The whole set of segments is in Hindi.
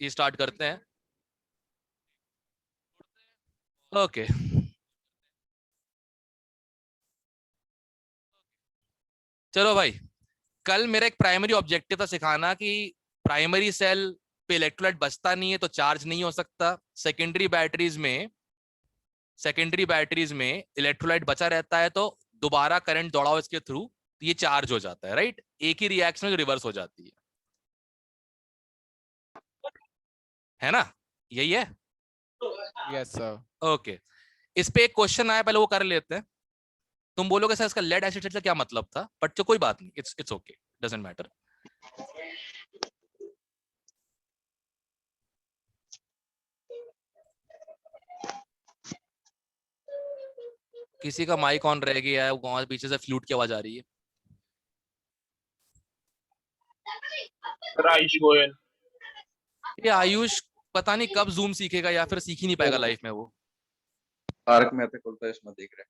ये स्टार्ट करते हैं। ओके चलो भाई, कल मेरा एक प्राइमरी ऑब्जेक्टिव था सिखाना कि प्राइमरी सेल पे इलेक्ट्रोलाइट बचता नहीं है तो चार्ज नहीं हो सकता। सेकेंडरी बैटरीज में इलेक्ट्रोलाइट बचा रहता है तो दोबारा करंट दौड़ाओ इसके थ्रू तो ये चार्ज हो जाता है, राइट। एक ही रिएक्शन में रिवर्स हो जाती है ना, यही है। Yes sir. ओके, इस पे एक क्वेश्चन आया, पहले वो कर लेते हैं। तुम बोलोगे सर इसका लेड एसिड से क्या मतलब था, बट तो कोई बात नहीं, इट्स ओके, डजंट मैटर। किसी का माइक ऑन रह गया है, वहां पीछे से फ्लूट की आवाज आ रही है। राइश गोयल। ये आयुष पता नहीं कब जूम सीखेगा या फिर सीख ही नहीं पाएगा लाइफ में वो। तारक मेहता का उल्टा चश्मा देख रहे हैं।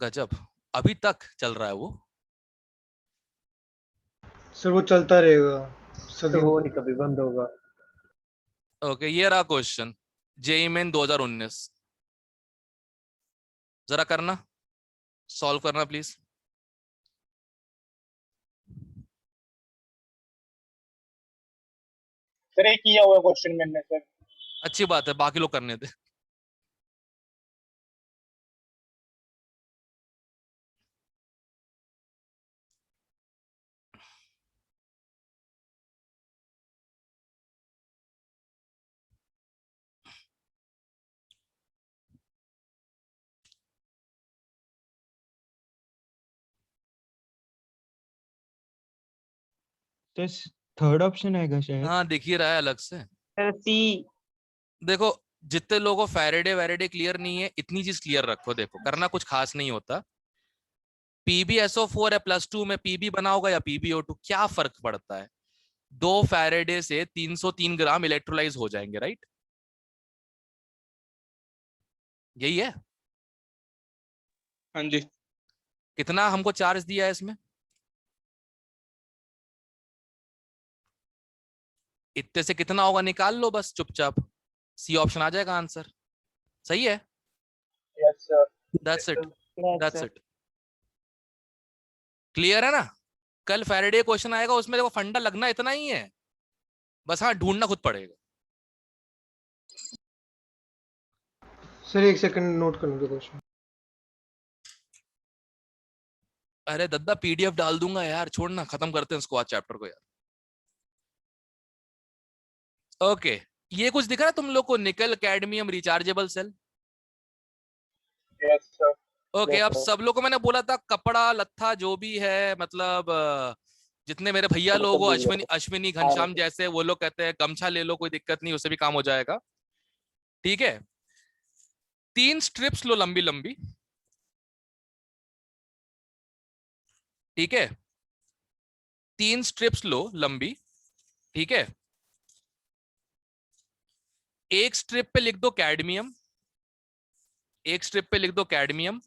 गजब, अभी तक चल रहा है वो। सर वो चलता रहेगा तो सदियों वो तक। नहीं कभी बंद होगा। ओके, ये रहा क्वेश्चन, जेईई मेन 2019। जरा करना, सॉल्व करना प्लीज। सर एक किया हुआ क्वेश्चन मैंने सर। अच्छी बात है, बाकी लोग करने दे। तो थर्ड ऑप्शन आएगा शायद। हाँ दिख ही रहा है अलग से। सी। देखो, जितने लोगों को फैरेडे वैरेडे क्लियर नहीं है, इतनी चीज क्लियर रखो। देखो करना कुछ खास नहीं होता। PbSO4 है +2 में पीबी बना होगा या PbO2, क्या फर्क पड़ता है। 2 फैरेडे से 303 ग्राम इलेक्ट्रोलाइज हो जाएंगे, राइट। यही है। हाँ जी। कितना हमको चार्ज दिया है इसमें, इतने से कितना होगा निकाल लो बस चुपचाप, सी ऑप्शन आ जाएगा आंसर। सही है, yes sir. That's it, that's it. Clear है ना। कल फैराडे क्वेश्चन आएगा, उसमें देखो फंडा लगना इतना ही है, बस हाँ ढूंढना खुद पड़ेगा। सर एक सेकंड नोट करने दो क्वेश्चन। अरे दद्दा PDF डाल दूंगा यार, छोड़ना, खत्म करते हैं इसको आज चैप्टर को यार। ओके, ये कुछ दिख रहा है तुम लोग को, nickel cadmium rechargeable cell. Yes sir. Okay, Yes, अब sir. सब लोग को मैंने बोला था कपड़ा लत्था जो भी है, मतलब जितने मेरे भैया लोग हो, अश्विनी अश्विनी घनश्याम जैसे, वो लोग कहते हैं गमछा ले लो, कोई दिक्कत नहीं, उससे भी काम हो जाएगा। ठीक है, 3 स्ट्रिप्स लो लंबी लंबी। ठीक है, 3 स्ट्रिप्स लो लंबी। ठीक है, एक स्ट्रिप पे लिख दो कैडमियम, एक स्ट्रिप पे लिख दो कैडमियम।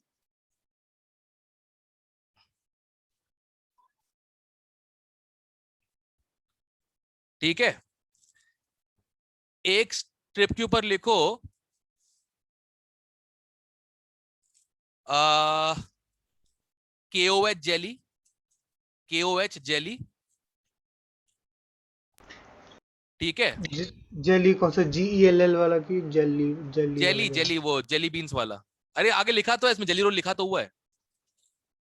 ठीक है, एक स्ट्रिप के ऊपर लिखो KOH जेली, KOH जेली। ठीक है, जेली कौन सा, GELL वाला की जेली जेली जेली वाला जेली, वो जेली बीन्स वाला। अरे आगे लिखा तो है इसमें, जेली रोल लिखा तो हुआ है,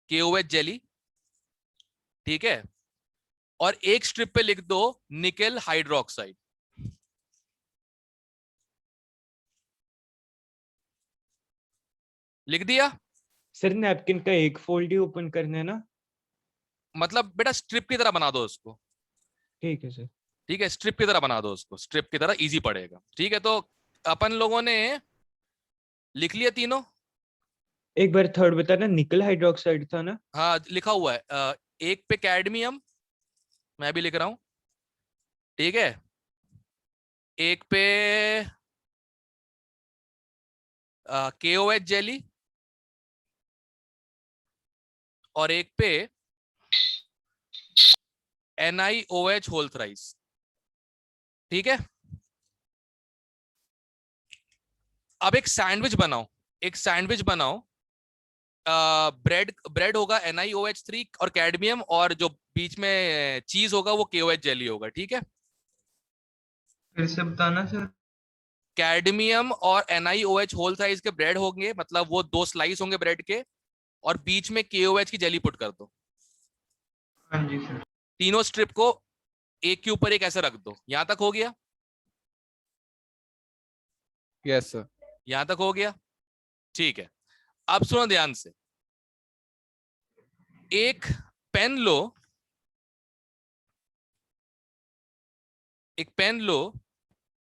KOH जेली। ठीक है, और एक स्ट्रिप पे लिख दो निकेल हाइड्रोक्साइड। लिख दिया। सर नैपकिन का एक फोल्ड ही ओपन करना है ना। मतलब बेटा स्ट्रिप की तरह बना दो उसको। ठीक है सर। ठीक है, स्ट्रिप की तरह बना दो उसको, स्ट्रिप की तरह इजी पड़ेगा। ठीक है, तो अपन लोगों ने लिख लिया तीनों। एक बार थर्ड बताना, निकल हाइड्रोक्साइड था ना। हाँ लिखा हुआ है, एक पे कैडमियम, मैं भी लिख रहा हूं। ठीक है, एक पे KOH जेली, और एक पे NiOH होल थ्राइस। ठीक है, अब एक सैंडविच बनाओ, एक सैंडविच बनाओ। ब्रेड ब्रेड होगा NiOH3 और कैडमियम, और जो बीच में चीज होगा वो KOH जेली होगा, ठीक है। फिर से बताना सर। कैडमियम और NiOH होल साइज के ब्रेड होंगे, मतलब वो 2 स्लाइस होंगे ब्रेड के, और बीच में KOH की जेली पुट कर दो। हाँ जी सर। तीनों स्ट्रिप को एक के ऊपर एक ऐसे रख दो। यहां तक हो गया? Yes, sir. यहां तक हो गया, ठीक है। अब सुनो ध्यान से, एक पेन लो, एक पेन लो,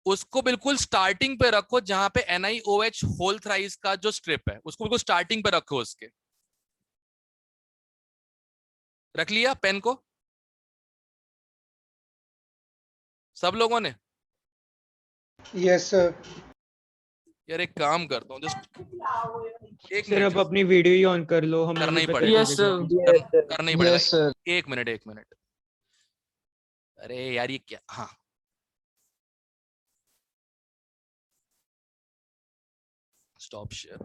उसको बिल्कुल स्टार्टिंग पे रखो, जहां पे NiOH होल थ्राइस का जो स्ट्रिप है उसको बिल्कुल स्टार्टिंग पे रखो। उसके रख लिया पेन को सब लोगों ने? Yes sir. यार एक काम करता हूँ, जस्ट एक सर मिनट, अब अपनी वीडियो ही ऑन कर लो, हमें करना नहीं ही पता पड़ेगा। यस चलेगा सर। कि करना ही पड़ेगा। Yes sir. एक मिनट, एक मिनट। अरे यार ये क्या, हाँ, स्टॉप शेयर।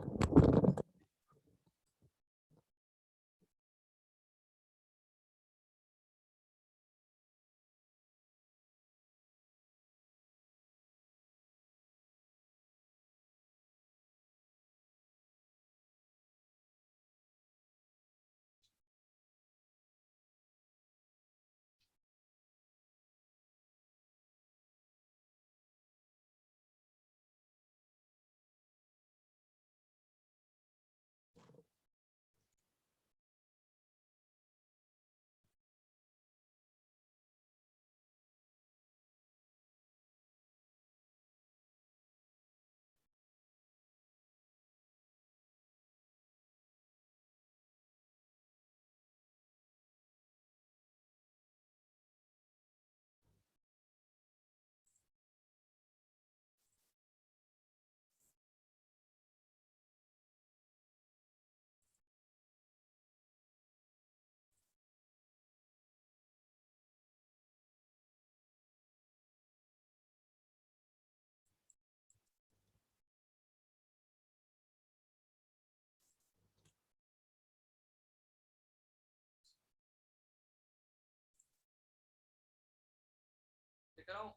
दिख रहा हूँ?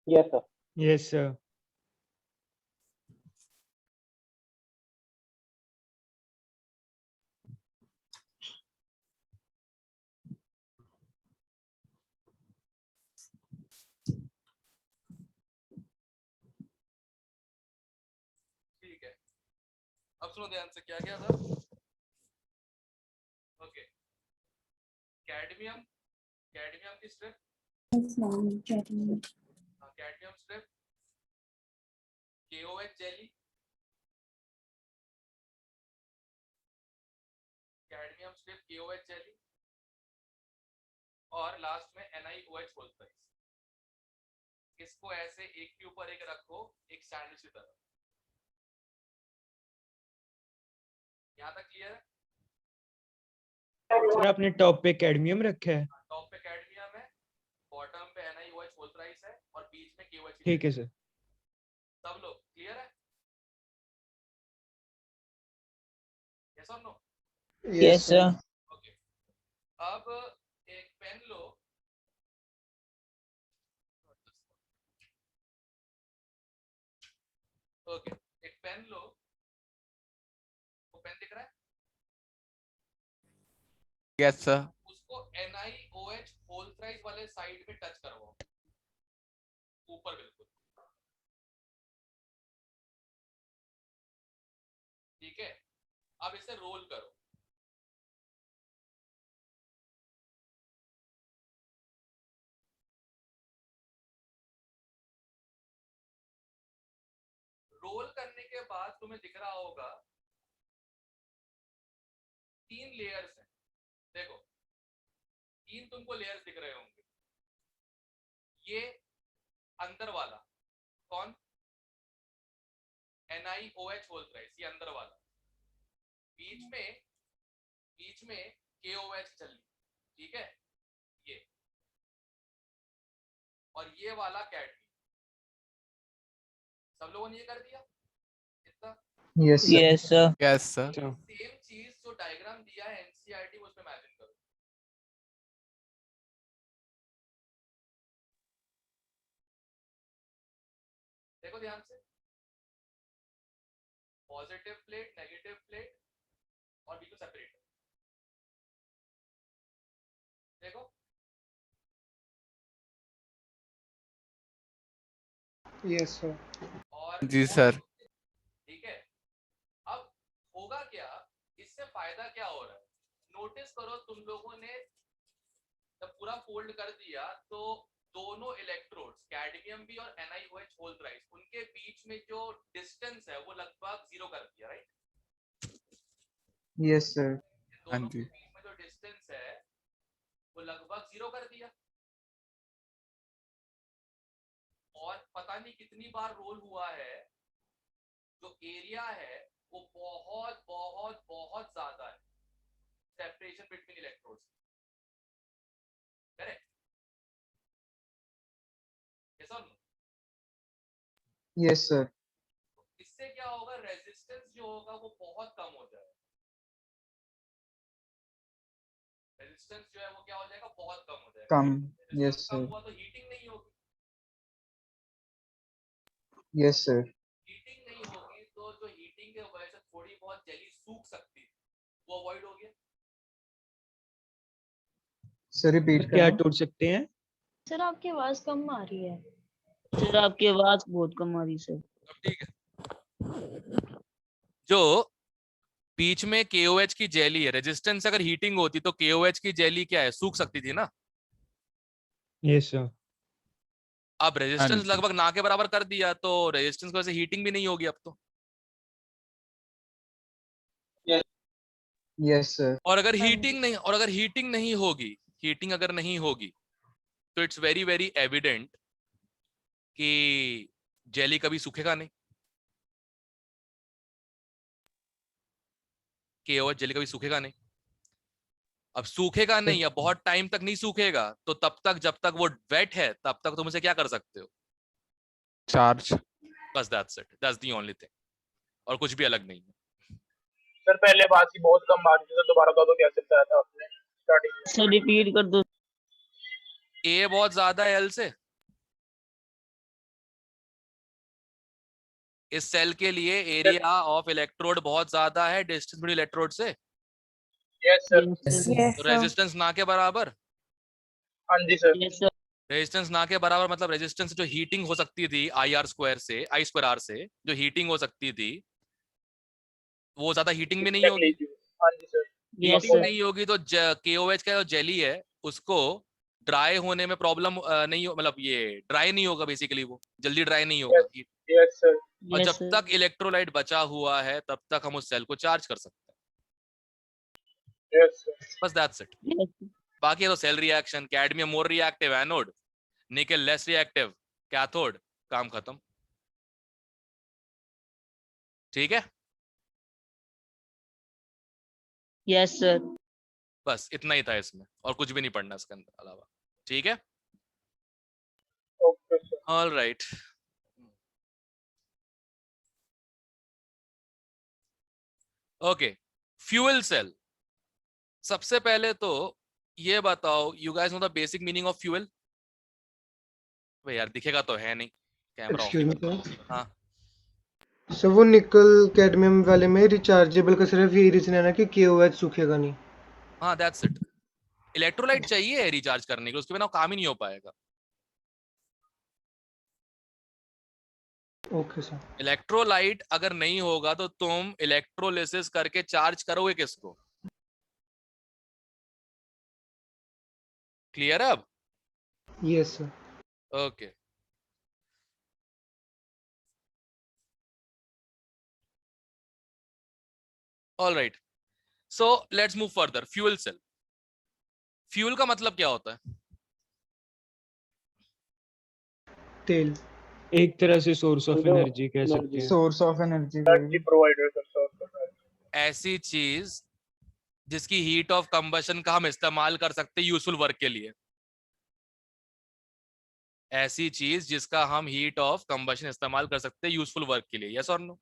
Yes sir. Yes sir. ठीक है, अब सुनो ध्यान से, क्या क्या था? ओके, कैडमियम, कैडमियम की strip, cadmium strip, KOH jelly, cadmium strip, KOH jelly, और लास्ट में NiOH होल साइज। इसको ऐसे एक के ऊपर एक रखो, एक सैंडविच की तरह। यहाँ तक क्लियर है? सर आपने टॉप पे कैडमियम रखा है? टॉप पे कैडमियम है, बॉटम पे NiOH होल थ्राइस है, और बीच में KOH की ठीक है जेली। सर। सब लोग क्लियर है? यस और नो? Yes sir. ओके, अब एक पेन लो, ओके, एक पेन लो, वो पेन दिख रहा है? Yes, sir. उसको NiOH होल थ्राइस वाले साइड पे टच करवाओ, ऊपर बिल्कुल, ठीक है। अब इसे रोल करो, रोल करने के बाद तुम्हें दिख रहा होगा 3 लेयर्स हैं, देखो 3 तुमको लेयर्स दिख रहे होंगे। ये अंदर वाला कौन? NiOH होल थ्राइस, ये अंदर वाला। बीच में KOH चली, ठीक है, ये। और ये वाला कैडमियम। सब लोगों ने ये कर दिया इतना? Yes sir. Yes, sir. Yes, sir. Same चीज जो डायग्राम दिया है एनसीईआरटी में उसमें इमेजिन करो। देखो ध्यान से, पॉजिटिव प्लेट, नेगेटिव प्लेट और बीच में सेपरेटर। देखो यस सर। और जी सर। ठीक है, अब होगा क्या, इससे फायदा क्या हो रहा है? नोटिस करो तुम लोगों ने जब पूरा फोल्ड कर दिया तो दोनों इलेक्ट्रोड्स कैडमियम भी और NiOH होल थ्राइस उनके बीच में जो डिस्टेंस है वो लगभग 0 कर दिया, राइट? Yes sir. दोनों हाँ के जी। बीच में जो डिस्टेंस है वो लगभग 0 कर दिया। और पता नहीं कितनी बार रोल हुआ है, जो एरिया है वो बहुत बहुत बहुत ज्यादा है separation between electrodes. Correct? Yes और नो? Yes sir. इससे क्या होगा, रेजिस्टेंस जो होगा वो बहुत कम हो जाएगा। रेजिस्टेंस जो है वो क्या हो जाएगा, बहुत कम हो जाएगा। कम। Resistance yes come sir. हुआ तो हीटिंग नहीं होगी। Yes sir. हीटिंग नहीं होगी तो जो हीटिंग के वजह से थोड़ी बहुत जेली सूख सकती है वो अवॉइड हो गया। सर रिपीट क्या करना। टूट सकते हैं? सर आपकी आवाज कम आ रही है। सर आपकी आवाज बहुत कम आ रही सर। अब ठीक है, जो बीच में KOH की जेली है, रेजिस्टेंस अगर हीटिंग होती तो KOH की जेली क्या है, सूख सकती थी ना। Yes sir. अब रेजिस्टेंस जी। लगभग ना के बराबर कर दिया तो रेजिस्टेंस की वजह से हीटिंग भी नहीं होगी अब तो। Yes sir. और अगर हाँ हीटिंग नहीं होगी, हीटिंग अगर नहीं होगी तो इट्स वेरी वेरी एविडेंट कि जेली कभी सूखेगा नहीं। KOH जेली कभी सूखेगा नहीं। अब सूखेगा नहीं या बहुत टाइम तक नहीं सूखेगा तो तब तक जब तक वो वेट है तब तक तुम उसे क्या कर सकते हो, Charge. बस that's it, that's the only thing, और कुछ भी अलग नहीं है। सर पहले बात ही बहुत कम आ रही थी, तो दोबारा कह दो कैसे बताया था आपने स्टार्टिंग में। सर रिपीट कर दो। ए बहुत ज्यादा है एल से। इस सेल के लिए एरिया ऑफ इलेक्ट्रोड बहुत ज्यादा है डिस्टेंस बिटवीन इलेक्ट्रोड से। Yes sir. Yes sir. Yes तो सर। रेजिस्टेंस ना के बराबर, हाँ जी सर। Yes sir. रेजिस्टेंस ना के बराबर मतलब रेजिस्टेंस जो हीटिंग हो सकती थी आई स्क्वायर आर से जो हीटिंग हो सकती थी वो ज्यादा हीटिंग भी नहीं होगी। हाँ जी सर। Yes heating sir. नहीं होगी तो KOH का जो जेली है उसको ड्राई होने में प्रॉब्लम नहीं हो, मतलब ये ड्राई नहीं होगा बेसिकली, वो जल्दी ड्राई नहीं होगा। Yes sir. और यस जब सर। तक इलेक्ट्रोलाइट बचा हुआ है तब तक हम उस सेल को चार्ज कर सकते हैं। Yes sir. बस दैट्स इट। यस बाकी है तो cell reaction, cadmium more reactive anode, nickel less reactive cathode, काम खत्म। ठीक है, यस सर। बस इतना ही था इसमें और कुछ भी नहीं पढ़ना इसके अंदर अलावा। ठीक है, okay sir. All right. Okay, fuel cell. सबसे पहले तो ये बताओ, you guys know the basic meaning of fuel? भाई यार दिखेगा तो है नहीं, कैमरा ऑफ ही एक्सक्यूज कर। मी सर। हाँ सर वो निकल कैडमियम वाले में रिचार्जेबल का सिर्फ यही रीजन है ना कि KOH सूखेगा नहीं। हाँ दैट्स इट। इलेक्ट्रोलाइट चाहिए रिचार्ज करने के लिए, उसके बिना काम ही नहीं हो पाएगा। Okay sir. इलेक्ट्रोलाइट अगर नहीं होगा तो तुम इलेक्ट्रोलिसिस करके चार्ज करोगे किसको? क्लियर है अब? Yes sir. Okay, all right, so let's move further. Fuel cell, fuel का मतलब क्या होता है? तेल। एक तरह से सोर्स ऑफ एनर्जी कह सकते हैं। Source of energy. Energy provider sir. ऐसी चीज जिसकी हीट ऑफ कंबशन का हम इस्तेमाल कर सकते हैं यूजफुल वर्क के लिए। ऐसी चीज जिसका हम हीट ऑफ कंबशन इस्तेमाल कर सकते हैं यूजफुल वर्क के लिए, यस और no?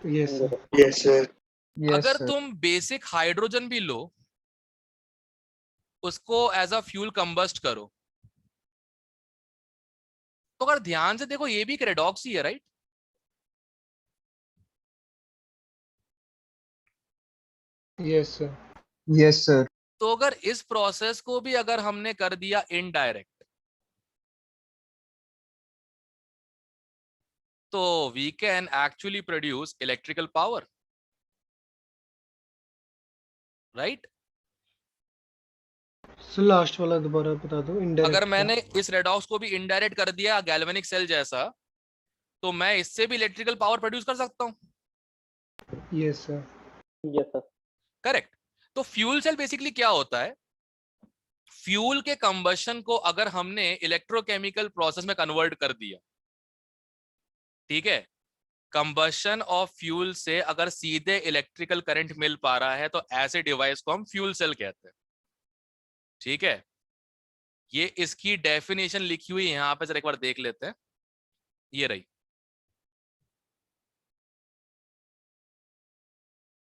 Yes sir. Yes sir. अगर तुम बेसिक हाइड्रोजन भी लो, उसको एज अ फ्यूल कंबस्ट करो, तो अगर ध्यान से देखो ये भी एक रेडॉक्स ही है, right? Yes sir. Yes sir. तो अगर इस प्रोसेस को भी अगर हमने कर दिया इनडायरेक्ट, तो we can actually produce electrical power, right? Sir last वाला दोबारा बता दो, इनडायरेक्ट। अगर मैंने इस रेडॉक्स को भी इनडायरेक्ट कर दिया गैल्वेनिक सेल जैसा, तो मैं इससे भी इलेक्ट्रिकल पावर प्रोड्यूस कर सकता हूं। Yes sir. Yes sir. Correct. तो फ्यूल सेल बेसिकली क्या होता है? फ्यूल के कंबशन को अगर हमने इलेक्ट्रोकेमिकल प्रोसेस में कन्वर्ट कर दिया, ठीक है, कंबशन ऑफ फ्यूल से अगर सीधे इलेक्ट्रिकल करंट मिल पा रहा है, तो ऐसे डिवाइस को हम फ्यूल सेल कहते हैं। ठीक है, ये इसकी डेफिनेशन लिखी हुई यहां पे, जरा एक बार देख लेते हैं। ये रही,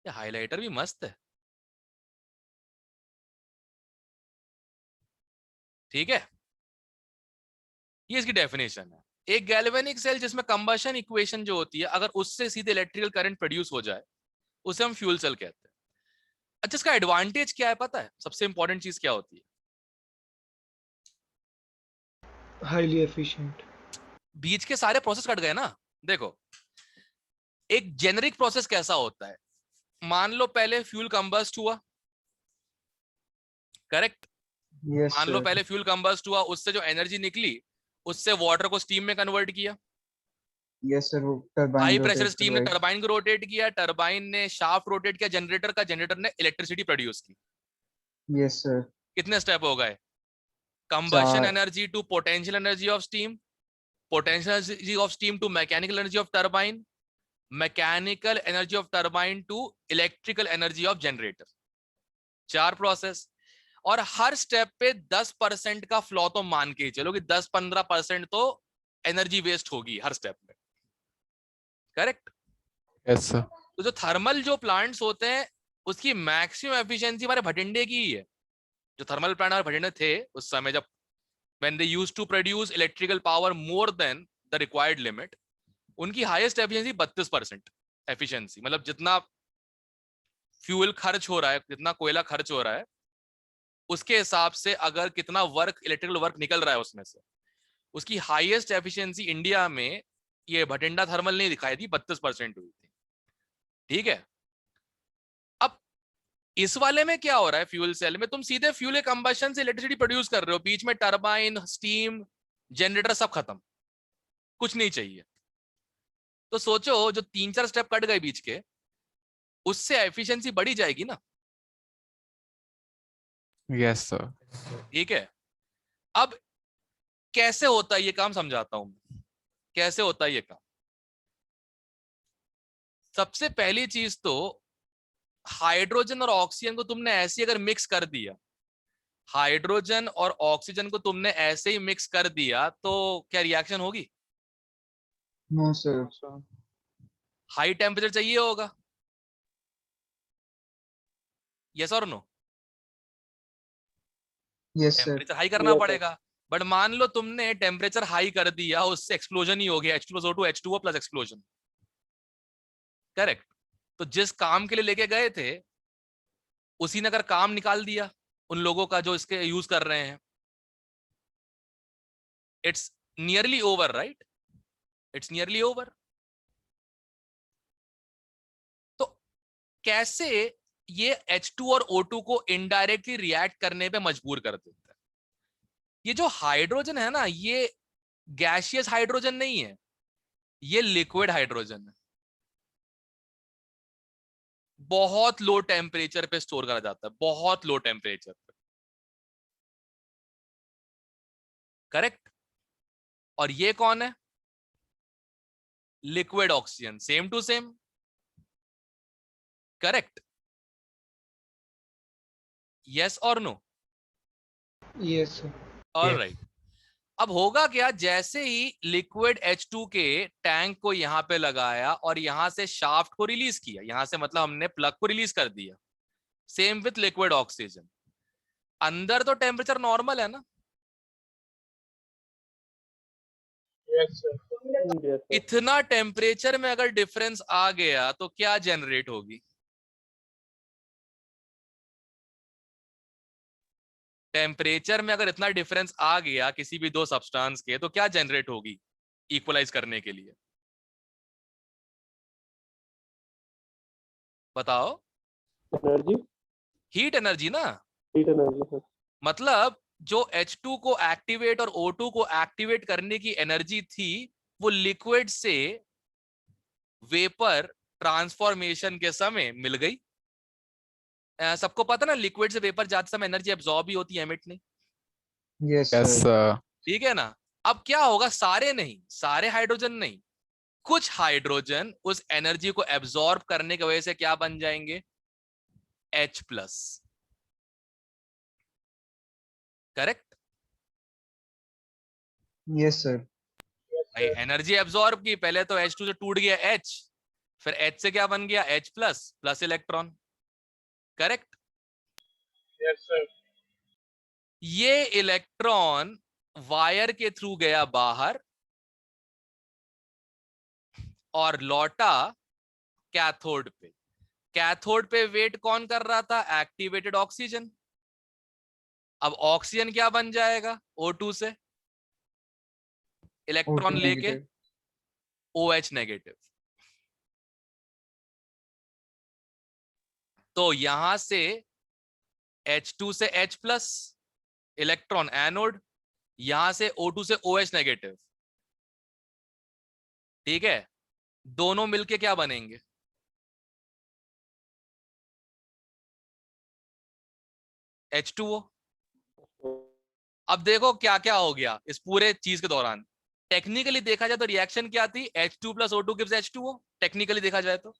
ये हाइलाइटर भी मस्त है। ठीक है, ये इसकी डेफिनेशन है। एक गैल्वेनिक सेल जिसमें कंबशन इक्वेशन जो होती है, अगर उससे सीधे इलेक्ट्रिकल करंट प्रोड्यूस हो जाए, उसे हम फ्यूल सेल कहते हैं। अच्छा, इसका एडवांटेज क्या है पता है? सबसे इंपॉर्टेंट चीज क्या होती है? Highly efficient. बीच के सारे प्रोसेस कट गए ना। देखो, एक जेनरिक प्रोसेस कैसा होता है? मान लो पहले फ्यूल कंबस्ट हुआ, करेक्ट? यस मान लो सर। पहले फ्यूल कंबस्ट हुआ, उससे जो एनर्जी निकली, उससे वाटर को स्टीम में कन्वर्ट किया। यस सर, वो turbine high pressure rotate steam ने करवाई। टरबाइन को रोटेट किया, टरबाइन ने शाफ्ट रोटेट किया जनरेटर का, जनरेटर ने इलेक्ट्रिसिटी प्रोड्यूस की। Yes sir. कितने स्टेप हो गए? Combustion 4। Energy to potential energy of steam, potential energy of steam to mechanical energy of turbine, mechanical energy of turbine to electrical energy of generator. 4 process, और हर स्टेप पे 10% का फ्लॉ तो मान के ही चलो कि 10-15% तो एनर्जी वेस्ट होगी हर स्टेप में, करेक्ट? Yes sir. तो जो थर्मल जो प्लांट्स होते हैं, उसकी मैक्सिमम एफिशिएंसी हमारे भटिंडे की ही है। जो थर्मल प्लांट हमारे भटिंडे थे उस समय, जब when they used to produce electrical power more than the required limit, उनकी हाईएस्ट एफिशिएंसी 32% एफिशिएंसी। मतलब जितना फ्यूल खर्च हो रहा है, जितना कोयला खर्च हो रहा है, उसके हिसाब से अगर कितना वर्क, इलेक्ट्रिकल वर्क निकल रहा है उसमें से, उसकी हाईएस्ट एफिशिएंसी इंडिया में ये भटिंडा थर्मल ने दिखाई थी, 32% हुई थी। ठीक है, अब इस वाले में क्या हो रहा है? फ्यूल सेल में तुम सीधे फ्यूल कंबशन से इलेक्ट्रिसिटी प्रोड्यूस कर रहे हो, बीच में टरबाइन, स्टीम, जनरेटर सब खत्म, कुछ नहीं चाहिए। तो सोचो, जो 3-4 स्टेप कट गए बीच के, उससे एफिशिएंसी बढ़ी जाएगी ना। Yes sir. ठीक है, अब कैसे होता है ये काम समझाता हूं। कैसे होता है ये काम? सबसे पहली चीज तो, हाइड्रोजन और ऑक्सीजन को तुमने ऐसे अगर मिक्स कर दिया, हाइड्रोजन और ऑक्सीजन को तुमने ऐसे ही मिक्स कर दिया, तो क्या रिएक्शन होगी? No sir. हाई टेम्परेचर चाहिए होगा, यस और no? Yes sir. Temperature high करना पड़ेगा। बट मान लो तुमने टेम्परेचर हाई कर दिया, उससे एक्सप्लोजन ही हो गया, H2SO2 H2O plus explosion, correct? तो जिस काम के लिए लेके गए थे, उसी ने अगर काम निकाल दिया उन लोगों का जो इसके यूज कर रहे हैं, it's nearly over, right? It's nearly over. तो कैसे ये H2 और O2 को इनडायरेक्टली रिएक्ट करने पे मजबूर कर देता है? ये जो हाइड्रोजन है ना, ये गैसियस हाइड्रोजन नहीं है, ये लिक्विड हाइड्रोजन है। बहुत लो टेम्परेचर पे स्टोर करा जाता है, बहुत लो टेम्परेचर पे, करेक्ट? और ये कौन है? Liquid oxygen, same to same, correct? Yes और no? Yes sir. All right. अब होगा क्या, जैसे ही लिक्विड H2 के टैंक को यहाँ पे लगाया और यहाँ से शाफ्ट को रिलीज किया, यहाँ से मतलब हमने प्लग को रिलीज कर दिया, सेम विथ लिक्विड ऑक्सीजन, अंदर तो टेम्परेचर नॉर्मल है ना, यस सर। इतना टेम्परेचर में अगर डिफरेंस आ गया तो क्या जनरेट होगी? टेम्परेचर में अगर इतना डिफरेंस आ गया किसी भी दो सब्सटेंस के, तो क्या जनरेट होगी इक्वलाइज करने के लिए? बताओ। एनर्जी, हीट एनर्जी ना। Heat energy sir. मतलब जो H2 को एक्टिवेट और O2 को एक्टिवेट करने की एनर्जी थी, वो लिक्विड से वेपर ट्रांसफॉर्मेशन के समय मिल गई। सबको पता ना, लिक्विड से वेपर जाते समय एनर्जी एब्जॉर्ब भी होती है, एमिट नहीं। Yes, Yes, sir. sir. ठीक है ना। अब क्या होगा, सारे नहीं, सारे हाइड्रोजन नहीं, कुछ हाइड्रोजन उस एनर्जी को एब्जॉर्ब करने की वजह से क्या बन जाएंगे? H+। करेक्ट। Yes, sir. भाई एनर्जी एब्जॉर्ब की, पहले तो H2 से टूट गया H, फिर H से क्या बन गया? H plus electron. Correct. Yes sir. ये इलेक्ट्रॉन वायर के थ्रू गया बाहर और लौटा कैथोड पे। कैथोड पे वेट कौन कर रहा था? Activated oxygen. अब ऑक्सीजन क्या बन जाएगा? O2 से इलेक्ट्रॉन O2 लेके negative. OH negative. तो यहां से H2 से H+ इलेक्ट्रॉन एनोड, यहां से O2 से OH नेगेटिव। ठीक है, दोनों मिलके क्या बनेंगे? H2O। अब देखो क्या क्या हो गया इस पूरे चीज के दौरान। टेक्निकली देखा जाए तो रिएक्शन क्या थी? H2 + O2 gives H2O, technically देखा जाए तो।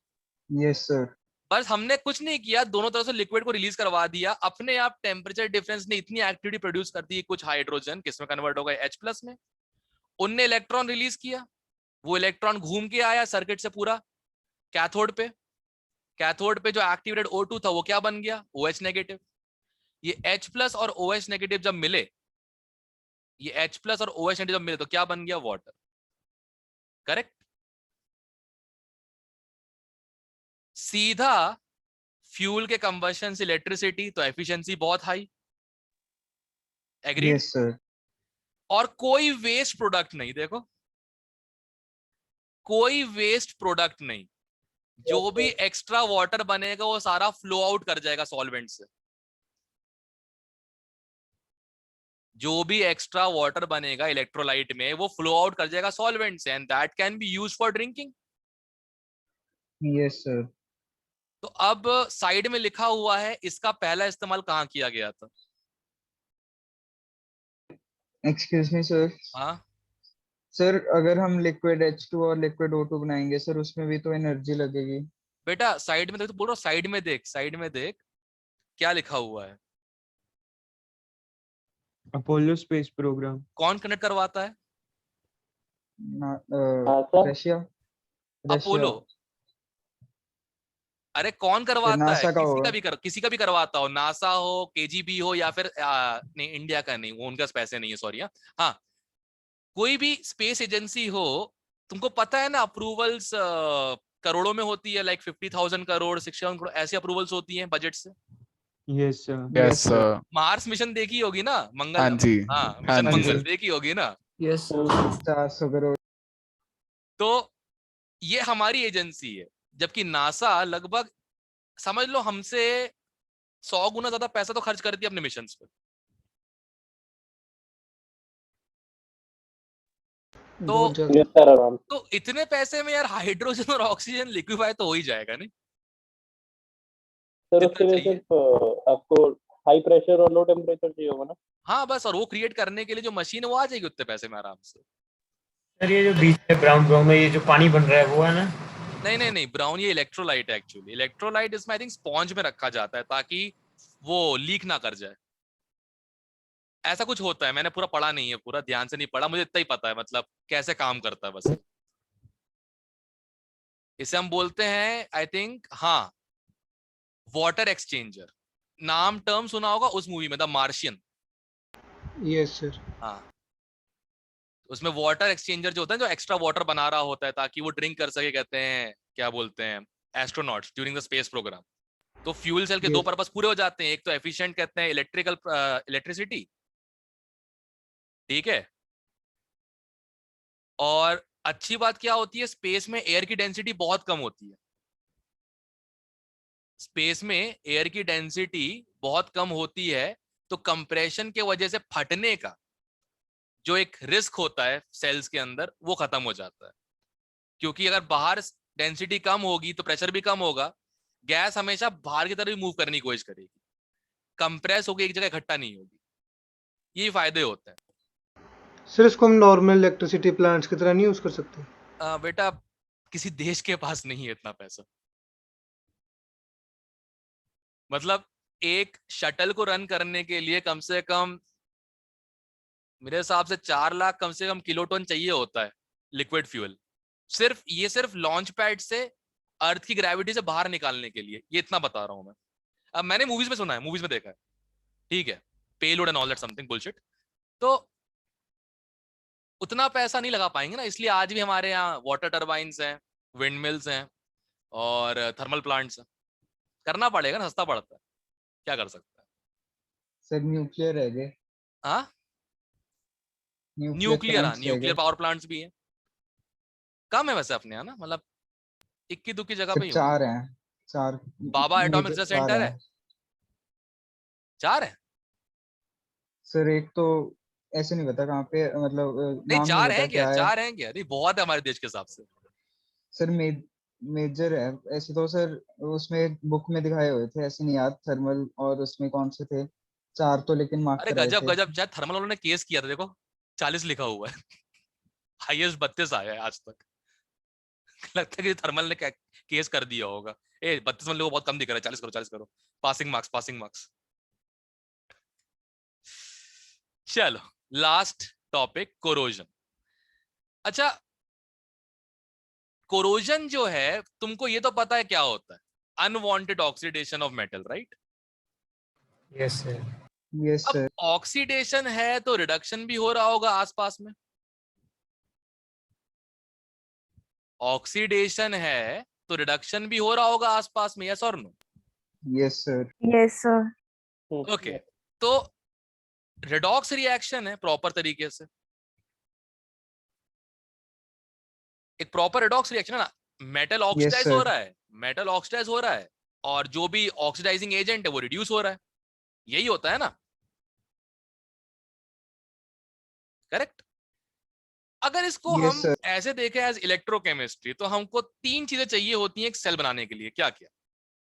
Yes, sir. बस हमने कुछ नहीं किया, दोनों तरफ से लिक्विड को रिलीज करवा दिया, अपने आप टेम्परेचर डिफरेंस ने इतनी एक्टिविटी प्रोड्यूस कर दी, कुछ हाइड्रोजन किसमें कन्वर्ट हो गए? H+ में। उनने इलेक्ट्रॉन रिलीज किया, वो इलेक्ट्रॉन घूम के आया सर्किट से पूरा कैथोड पे। कैथोड पे जो एक्टिवेटेड O2 था वो क्या बन गया? OH negative. ये H+ और OH नेगेटिव जब मिले, ये H+ और OH नेगेटिव जब मिले तो क्या बन गया? वाटर। करेक्ट। सीधा फ्यूल के कंबशन से इलेक्ट्रिसिटी, तो एफिशिएंसी बहुत हाई। एग्रीड। Yes, sir. और कोई वेस्ट प्रोडक्ट नहीं, देखो कोई वेस्ट प्रोडक्ट नहीं, जो भी एक्स्ट्रा वाटर बनेगा वो सारा फ्लो आउट कर जाएगा सॉल्वेंट से। जो भी एक्स्ट्रा वाटर बनेगा इलेक्ट्रोलाइट में वो फ्लो आउट कर जाएगा सॉल्वेंट से, and that can be used for drinking. Yes, sir. तो अब साइड में लिखा हुआ है इसका पहला इस्तेमाल कहाँ किया गया था? Excuse me, sir. हाँ, सर अगर हम लिक्विड H2 और लिक्विड O2 बनाएंगे सर, उसमें भी तो एनर्जी लगेगी। बेटा साइड में देख, तो बोल रहा हूं साइड में देख, साइड में देख क्या लिखा हुआ है। Apollo space program. कौन कनेक्ट करवाता है? रशिया। अपोलो। अरे कौन करवाता है? नासा का होगा। किसी का भी करवाता हो, नासा हो, KGB हो, या फिर नहीं इंडिया का नहीं, वो उनका पैसे नहीं है, सॉरी। हाँ, कोई भी स्पेस एजेंसी हो, तुमको पता है ना अप्रूवल्स करोड़ों में होती है, लाइक 50,000 करोड़, 60,000 करोड़ ऐसी अप्रूवल्स होती हैं बजट से। Yes sir. Yes, sir. Mars mission देखी होगी ना, मंगल। हाँ जी। हाँ, हाँ मिशन जी, मंगल सर। देखी होगी ना। यस 400 करोड़। तो ये हमारी एजेंसी है, जबकि नासा लगभग समझ लो हमसे 100 गुना ज्यादा पैसा तो खर्च करती है अपने मिशन पे। बहुत तो ज्यादा। तो इतने पैसे में यार हाइड्रोजन और ऑक्सीजन लिक्विफाई तो हो ही जाएगा नहीं? सर उसके लिए सिर्फ आपको हाई प्रेशर और लो टेम्परेचर चाहिए होगा ना? हाँ बस, और वो क्रिएट करने के लिए जो मशीन है वो आ जाएगी उतने पैसे में आराम से। सर ये जो बीच में ब्राउन ब्राउन में ये जो पानी बन रहा है वो है ना? नहीं नहीं नहीं, ब्राउन ये इलेक्ट्रोलाइट है एक्चुअली। इलेक्ट्रोलाइट इसमें आई थिंक स्पॉन्ज में रखा जाता है ताकि वो लीक ना कर जाए। ऐसा कुछ होता है, मैंने पूरा पढ़ा नहीं है, पूरा ध्यान से नहीं पढ़ा, मुझे इतना ही पता है मतलब कैसे काम करता है बस। इसे हम बोलते हैं आई थिंक, हाँ, वाटर एक्सचेंजर। नाम टर्म सुना होगा उस मूवी में, द मार्शियन। Yes sir. हाँ, उसमें वाटर एक्सचेंजर जो होता है, जो एक्स्ट्रा वाटर बना रहा होता है ताकि वो ड्रिंक कर सके, कहते हैं क्या बोलते हैं, astronauts during the space program. तो फ्यूल सेल के दो Yes. पर्पस पूरे हो जाते हैं, एक तो एफिशिएंट कहते हैं इलेक्ट्रिसिटी, ठीक है, और अच्छी बात क्या होती है, स्पेस में एयर की डेंसिटी बहुत कम होती है। स्पेस में एयर की डेंसिटी बहुत कम होती है, तो कंप्रेशन के वजह से फटने का जो एक रिस्क होता है सेल्स के अंदर, वो खत्म हो जाता है। क्योंकि अगर बाहर डेंसिटी कम होगी तो प्रेशर भी कम होगा, गैस हमेशा बाहर की तरफ मूव करने की कोशिश करेगी, कंप्रेस होकर एक जगह इकट्ठा नहीं होगी। ये फायदे होते हैं। सर इसको हम नॉर्मल इलेक्ट्रिसिटी प्लांट्स की तरह नहीं यूज कर सकते? बेटा, किसी देश के पास नहीं है इतना पैसा। मतलब एक शटल को रन करने के लिए कम से कम मेरे हिसाब से 4 लाख कम से कम किलोटन चाहिए होता है लिक्विड फ्यूल, सिर्फ लॉन्च पैड से अर्थ की ग्रेविटी से बाहर निकालने के लिए। ये इतना बता रहा हूं मैं, अब मैंने मूवीज में सुना है, मूवीज में देखा है, ठीक है, payload and all that something bullshit. तो उतना पैसा नहीं लगा पाएंगे ना, इसलिए आज भी हमारे यहाँ वाटर टर्बाइंस हैं, विंड मिल्स हैं और थर्मल प्लांट्स हैं। करना पड़ेगा ना, सस्ता पड़ता है, क्या कर सकता है। सर न्यूक्लियर है गए, हाँ, न्यूक्लियर, हाँ, न्यूक्लियर पावर प्लांट्स भी हैं, कम है वैसे अपने यहाँ ना, मतलब इक्की दुक्की जगह पे ही होंगे। 4 हैं, 4 बाबा एटॉमिक मेजर रिसर्च 4 सेंटर हैं है, 4 है, सर। एक तो ऐसे नहीं पता कहाँ पे, मतलब नहीं नाम नहीं 4 पता हैं क्या, क्या है 4 हैं क्या, नहीं बहुत है हमारे देश के हिसाब से। सर। मेजर है ऐसे तो सर, उसमें बुक में दिखाए हुए थे, ऐसे नहीं याद थर्मल और उसमें कौन से थे, 4 तो लेकिन मार्क अरे कराए गजब थे। गजब, शायद थर्मल वालों ने केस किया था, देखो 40 लिखा हुआ है। हाईएस्ट 32 आया है आज तक। लगता है कि थर्मल ने केस कर दिया होगा, ए 32 वाले को बहुत कम दिख रहा है, 40 करो 40 करो, पासिंग मार्क्स पासिंग मार्क्स। चलो, लास्ट टॉपिक, कोरोजन। अच्छा, कोरोजन जो है, तुमको ये तो पता है क्या होता है, unwanted oxidation of metal, right? Yes sir. Yes अब सर। ऑक्सीडेशन है तो रिडक्शन भी हो रहा होगा आसपास में, ऑक्सीडेशन है तो रिडक्शन भी हो रहा होगा आसपास में, यस और no? Yes sir. Yes sir. Okay, तो रेडॉक्स रिएक्शन है प्रॉपर तरीके से, एक प्रॉपर रेडॉक्स रिएक्शन है ना, मेटल ऑक्सीडाइज हो सर। रहा है, मेटल ऑक्सीडाइज हो रहा है, और जो भी ऑक्सीडाइजिंग एजेंट है वो रिड्यूस हो रहा है, यही होता है ना, करेक्ट? अगर इसको यस हम सर। ऐसे देखें एज इलेक्ट्रोकेमिस्ट्री, तो हमको 3 चीजें चाहिए होती हैं एक सेल बनाने के लिए, क्या क्या?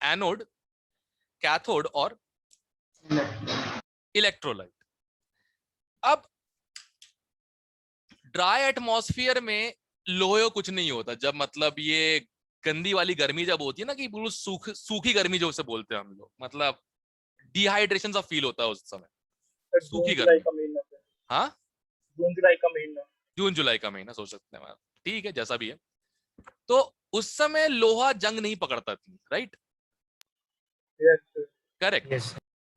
एनोड, कैथोड और इलेक्ट्रोलाइट। अब ड्राई एटमॉस्फेयर में लोहे को कुछ नहीं होता, जब मतलब ये गंदी वाली गर्मी जब होती है ना, कि बिल्कुल सूखी गर्मी जो उसे बोलते हैं हम लोग, मतलब डिहाइड्रेशन सा फील होता है उस समय, जून सूखी जुलाई गर्मी। का महीना है। हाँ, जून जुलाई का महीना। जून जुलाई का महीना सोच सकते हैं, ठीक है, जैसा भी है। तो उस समय लोहा जंग नहीं पकड़ता इतनी, right? Yes sir. Correct. Yes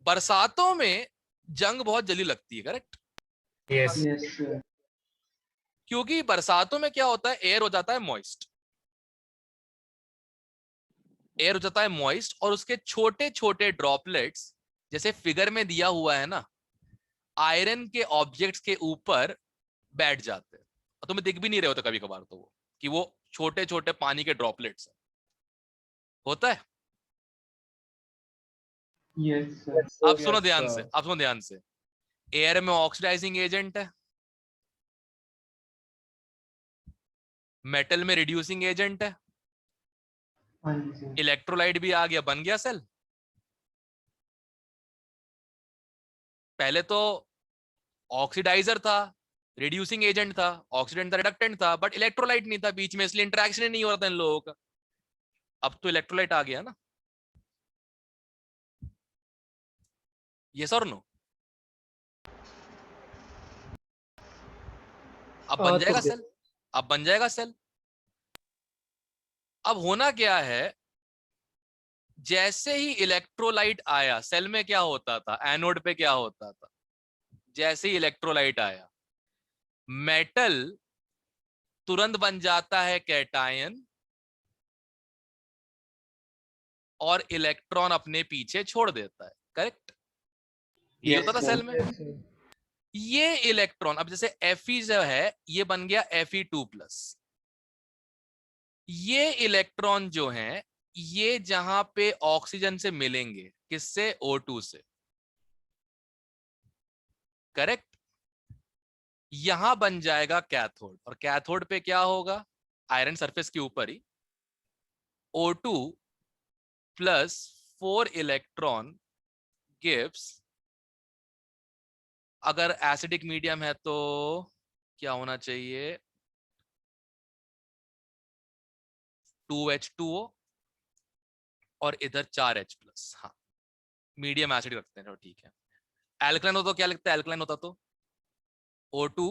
बरसातों में जंग बहुत जल्दी लगती है, करेक्ट? Yes yes sir. क्योंकि बरसातों में क्या होता है, एयर हो जाता है मॉइस्ट, एयर हो जाता है मॉइस्ट, और उसके छोटे छोटे ड्रॉपलेट्स, जैसे फिगर में दिया हुआ है ना, आयरन के ऑब्जेक्ट्स के ऊपर बैठ जाते हैं, और तुम्हें दिख भी नहीं रहे होते कभी कभार तो वो, कि वो छोटे छोटे पानी के ड्रॉपलेट्स हैं, होता है। यस अब सुनो ध्यान से, अब सुनो ध्यान से, एयर में ऑक्सीडाइजिंग एजेंट है, मेटल में रिड्यूसिंग एजेंट है, इलेक्ट्रोलाइट भी आ गया, बन गया सेल। पहले तो ऑक्सीडाइजर था, रिड्यूसिंग एजेंट था, ऑक्सीडेंट था, रिडक्टेंट था, बट इलेक्ट्रोलाइट नहीं था बीच में, इसलिए इंटरेक्शन ही नहीं हो रहा था इन लोगों का। अब तो इलेक्ट्रोलाइट आ गया ना, यस और नो? अब बन तो जाएगा गया। सेल, अब बन जाएगा सेल। अब होना क्या है, जैसे ही इलेक्ट्रोलाइट आया सेल में क्या होता था, एनोड पे क्या होता था, जैसे ही इलेक्ट्रोलाइट आया मेटल तुरंत बन जाता है कैटायन और इलेक्ट्रॉन अपने पीछे छोड़ देता है, करेक्ट? ये होता था सेल में। Yes, sir. ये इलेक्ट्रॉन अब जैसे Fe जो है ये बन गया Fe2+, ये इलेक्ट्रॉन जो हैं ये जहां पे ऑक्सीजन से मिलेंगे, किससे? O2 से, करेक्ट? यहां बन जाएगा कैथोड, और कैथोड पे क्या होगा? आयरन सरफेस के ऊपर ही O2 + 4 इलेक्ट्रॉन गिव्स, अगर एसिडिक मीडियम है तो क्या होना चाहिए? 2H2O और इधर 4H+। हाँ, मीडियम एसिड रखते हैं, ठीक है। एल्कलाइन होता तो क्या लिखता है? एल्कलाइन होता तो O2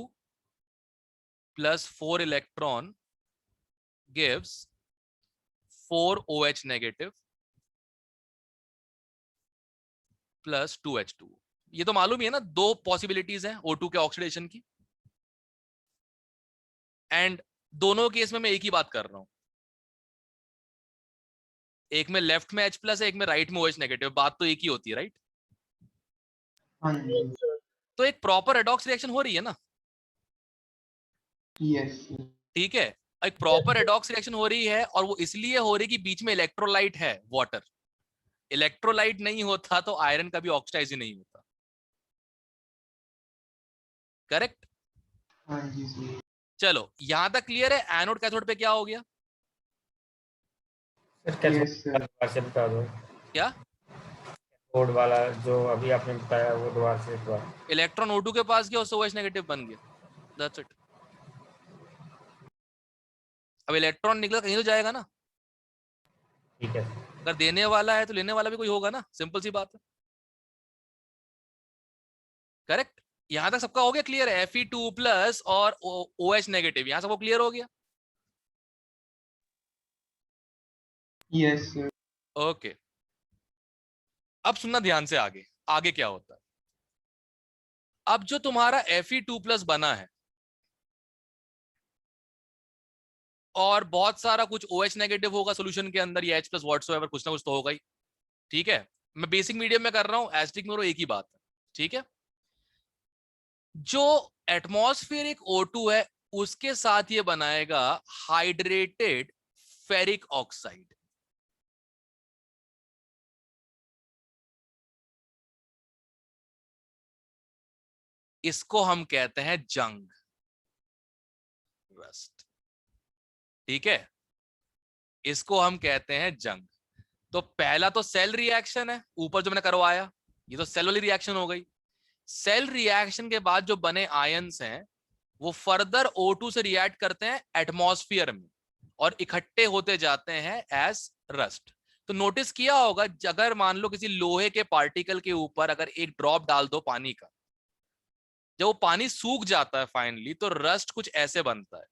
+ 4 electron gives 4OH- + 2H2। ये तो मालूम ही है ना, दो पॉसिबिलिटीज हैं O2 के ऑक्सीडेशन की, एंड दोनों केस में मैं एक ही बात कर रहा हूं, एक में लेफ्ट में H+ है, एक में राइट में OH-, बात तो एक ही होती है, राइट? हाँ जी। तो एक प्रॉपर रेडॉक्स रिएक्शन हो रही है ना, यस ठीक है? एक प्रॉपर रेडॉक्स रिएक्शन हो रही है, और वो इसलिए हो रही है कि बीच में इलेक्ट्रोलाइट है, वाटर। इलेक्ट्रोलाइट नहीं होता तो आयरन का भी ऑक्सीडाइज ही नहीं होता, करेक्ट? हाँ जी सर। चलो यहां तक क्लियर है। एनोड कैथोड पे क्या हो गया? Sir cathode Yes, sir. वाला दोबारा से बता दो, क्या? कोड वाला जो अभी आपने बताया वो दोबारा से एक बार। इलेक्ट्रॉन O2 के पास गया, उससे OH- बन गया, दैट्स इट। अब इलेक्ट्रॉन निकला कहीं तो जाएगा ना, ठीक है अगर देने वाला है तो लेने वाला भी कोई होगा ना, सिंपल सी बात है, करेक्ट? यहां तक सबका हो गया क्लियर है? Fe2+ और OH-, यहां सबको क्लियर हो गया? Yes sir. ओके, अब सुनना ध्यान से, आगे आगे क्या होता है। अब जो तुम्हारा Fe2+ बना है और बहुत सारा कुछ OH- होगा सोल्यूशन के अंदर, या H+ व्हाटसोएवर, कुछ ना कुछ तो होगा ही, ठीक है? मैं बेसिक मीडियम में कर रहा हूं, एसिडिक में एक ही बात है, ठीक है? जो एटमॉस्फेरिक O2 है उसके साथ ये बनाएगा हाइड्रेटेड फेरिक ऑक्साइड। इसको हम कहते हैं जंग, रस्ट, ठीक है? इसको हम कहते हैं जंग। तो पहला तो सेल रिएक्शन है, ऊपर जो मैंने करवाया, ये तो सेल वाली रिएक्शन हो गई। सेल रिएक्शन के बाद जो बने आयंस हैं वो फर्दर O2 से रिएक्ट करते हैं एटमॉस्फेयर में और इकट्ठे होते जाते हैं एज रस्ट। तो नोटिस किया होगा, अगर मान लो किसी लोहे के पार्टिकल के ऊपर अगर एक ड्रॉप डाल दो पानी का, जब वो पानी सूख जाता है फाइनली, तो रस्ट कुछ ऐसे बनता है,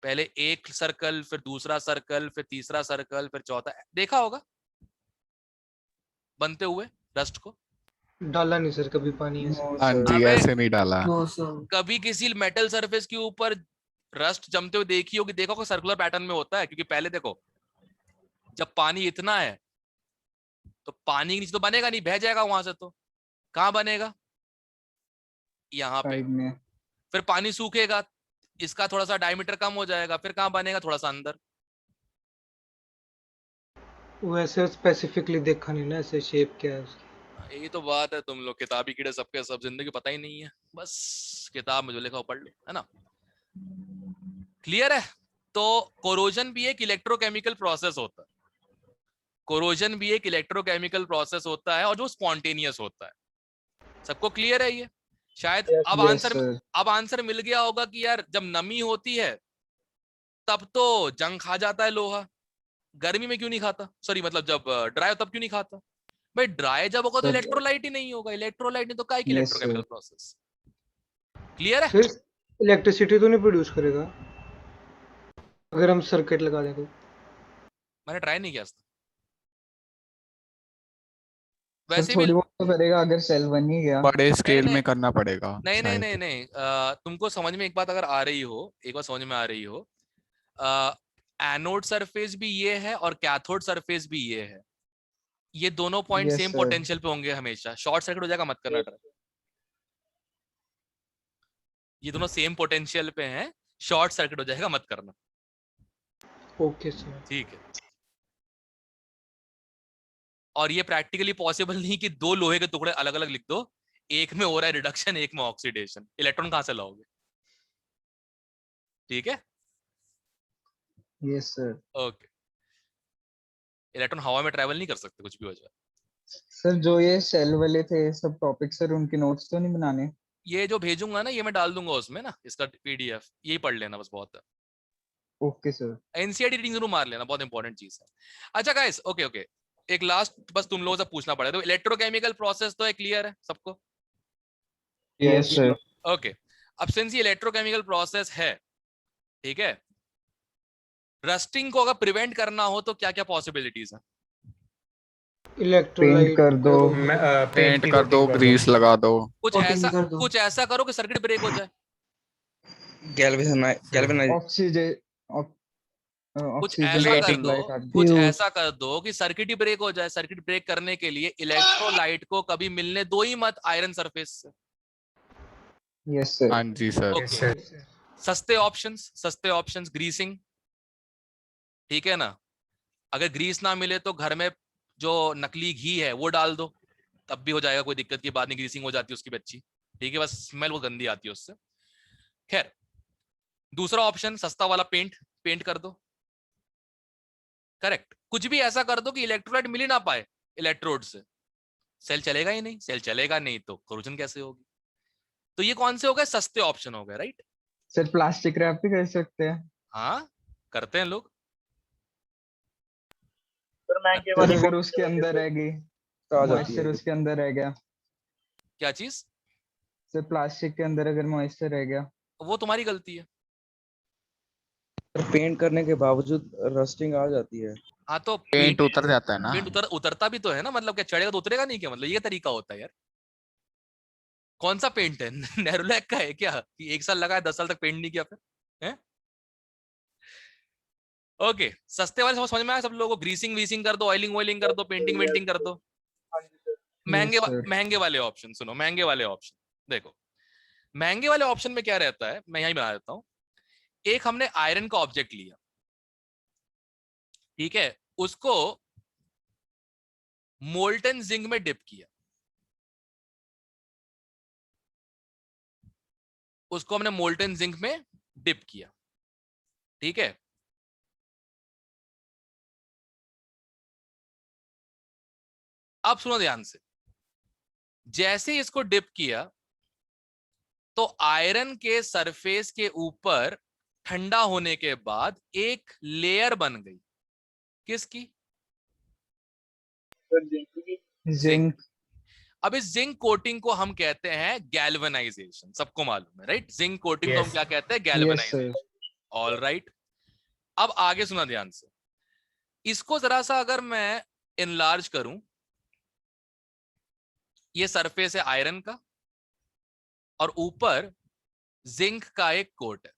पहले एक सर्कल, फिर दूसरा सर्कल, फिर तीसरा सर्कल, फिर चौथा, देखा होगा बनते हुए रस्ट को? डाला नहीं सर कभी पानी ऐसे। नो हाँ सर। जी, अबे ऐसे नहीं डाला। No sir. कभी किसी मेटल सरफेस के ऊपर रस्ट जमते हुए देखी होगी? देखो कि सर्कुलर पैटर्न में होता है, क्योंकि पहले देखो जब पानी इतना है तो पानी के नीचे तो बनेगा नहीं, बह जाएगा वहां से, तो कहां बनेगा? यहाँ पे। साइड में। फिर पानी सूखेगा, इसका थोड़ा सा डायमीटर कम हो जाएगा, फिर कहां बनेगा? थोड़ा सा अंदर। वैसे स्पेसिफिकली देखा नहीं ना ऐसे शेप क्या है उसकी। यही तो बात है, तुम लोग किताबी कीड़े सबके सब, जिंदगी पता ही नहीं है, बस किताब में जो लिखा हो पढ़ लो, है ना? क्लियर है? तो कोरोजन भी एक इलेक्ट्रोकेमिकल प्रोसेस होता है, कोरोजन भी एक इलेक्ट्रोकेमिकल प्रोसेस होता है, और जो स्पॉन्टेनियस होता है। सबको क्लियर है ये? शायद अब Yes, आंसर sir. अब आंसर मिल गया होगा कि यार जब नमी होती है तब तो जंग खा जाता है लोहा, गर्मी में क्यों नहीं खाता? सॉरी, मतलब जब ड्राई हो तब क्यों नहीं खाता? भाई ड्राई जब होगा तो Sir. इलेक्ट्रोलाइट ही नहीं होगा, इलेक्ट्रोलाइट नहीं तो क्या Yes, electrochemical sir. Process. Clear है? फिर इलेक्ट्रिसिटी तो नहीं प्रोड्यूस करेगा अगर हम सर्किट लगा दें तो? मैंने ट्राई नहीं किया इसका। सर वैसे भी थोड़ी बहुत तो करेगा अगर सेल बन ही गया। बड़े स्केल नहीं। में करना पड़ेगा नहीं नहीं शायद। नहीं नहीं तुमको समझ में एक बात अगर आ रही हो, एक बार समझ में आ रही हो, एनोड सरफेस भी ये है और कैथोड सरफेस भी ये है, ये दोनों point yes same sir. Potential पे होंगे हमेशा। शॉर्ट सर्किट हो जाएगा, मत करना ट्राई। ये दोनों सेम पोटेंशियल पे हैं, शॉर्ट सर्किट हो जाएगा, मत करना। Okay sir. ठीक है। और ये प्रैक्टिकली पॉसिबल नहीं कि दो लोहे के टुकड़े अलग अलग लिख दो, एक में हो रहा है रिडक्शन, एक में ऑक्सीडेशन, इलेक्ट्रॉन कहां से लाओगे? ठीक है, यस सर। ओके। इलेक्ट्रॉन हवा में ट्रैवल नहीं कर सकते, कुछ भी हो जाए। सर जो ये सेल वाले थे सब टॉपिक सर, उनके नोट्स तो नहीं बनाने? ये जो भेजूंगा ना, ये मैं डाल दूंगा उसमें ना, इसका पीडीएफ, यही पढ़ लेना बस, बहुत है। Okay sir. एनसीईआरटी रीडिंग जरूर मार लेना, बहुत इंपॉर्टेंट चीज है। अच्छा गाइस, ओके ओके, एक लास्ट बस तुम लोगों से पूछना पड़ेगा, तो इलेक्ट्रोकेमिकल प्रोसेस तो है, क्लियर है सबको? Yes sir. ओके, अब सिंस ये इलेक्ट्रोकेमिकल प्रोसेस है, ठीक है, रस्टिंग को अगर प्रिवेंट करना हो तो क्या क्या पॉसिबिलिटीज है? इलेक्ट्रोलाइट पेंट कर दो। पेंट कर दो, ग्रीस लगा दो। कुछ ऐसा करो कि सर्किट ब्रेक हो जाए। ऑक्सीजन कुछ ऑक्सीजन ऐसा का कर सप्लाई दो, कर दो। कुछ ऐसा कर दो कि सर्किट ही ब्रेक हो जाए। सर्किट ब्रेक करने के लिए इलेक्ट्रोलाइट को कभी मिलने दो ही मत आयरन सरफेस से। Yes sir. हाँ जी सर। ओके, सस्ते ऑप्शंस ग्रीसिंग, ठीक है ना? अगर ग्रीस ना मिले तो घर में जो नकली घी है वो डाल दो, तब भी हो जाएगा, कोई दिक्कत की बात नहीं, ग्रीसिंग हो जाती है उसकी भी अच्छी, ठीक है, बस स्मेल वो गंदी आती है उससे। खैर, दूसरा ऑप्शन सस्ता वाला, पेंट कर दो। करेक्ट, कुछ भी ऐसा कर दो कि इलेक्ट्रोलाइट मिल ही ना पाए इलेक्ट्रोड से, सेल चलेगा ही नहीं, सेल चलेगा नहीं तो कोरोजन कैसे होगी? तो ये कौन से हो गए? सस्ते ऑप्शन हो गए, राइट? सर प्लास्टिक रैप भी कर सकते हैं? हाँ, करते हैं लोग। सर महंगे सर वाले अगर उसके अंदर रह गई, मॉइस्चर उसके अंदर रह गया? क्या चीज? सर प्लास्टिक के अंदर अगर मॉइस्चर रह गया? वो तुम्हारी गलती है। पेंट करने के बावजूद रस्टिंग आ जाती है। हाँ तो पेंट उतर जाता है ना। पेंट उतरता भी तो है ना, मतलब क्या चढ़ेगा तो उतरेगा नहीं क्या? मतलब ये तरीका होता है यार। कौन सा पेंट है? नेरोलैक का है क्या कि 1 साल लगा है 10 साल तक पेंट नहीं किया फिर? हैं? ओके, सस्ते वाले समझ में आया सब लोगों को? ग्रीसिंग वीसिंग कर दो, ऑयलिंग वॉइलिंग कर दो, पेंटिंग वेंटिंग कर दो। हाँ जी सर। महंगे वाले ऑप्शन सुनो, महंगे वाले ऑप्शन देखो। महंगे वाले ऑप्शन में क्या रहता है, मैं यही बना देता हूं। एक हमने आयरन का ऑब्जेक्ट लिया, ठीक है, उसको मोल्टन जिंक में डिप किया, उसको हमने मोल्टन जिंक में डिप किया, ठीक है। अब सुनो ध्यान से, जैसे ही इसको डिप किया तो आयरन के सरफेस के ऊपर ठंडा होने के बाद एक लेयर बन गई, किसकी? Sir zinc. जिंक। अब इस जिंक कोटिंग को हम कहते हैं गैल्वेनाइजेशन, सबको मालूम है, राइट? जिंक कोटिंग को हम Yes. क्या कहते हैं? Yes galvanisation. Sir. All right, अब आगे सुना ध्यान से, इसको जरा सा अगर मैं इनलार्ज करूं, ये सरफेस है आयरन का और ऊपर जिंक का एक कोट है,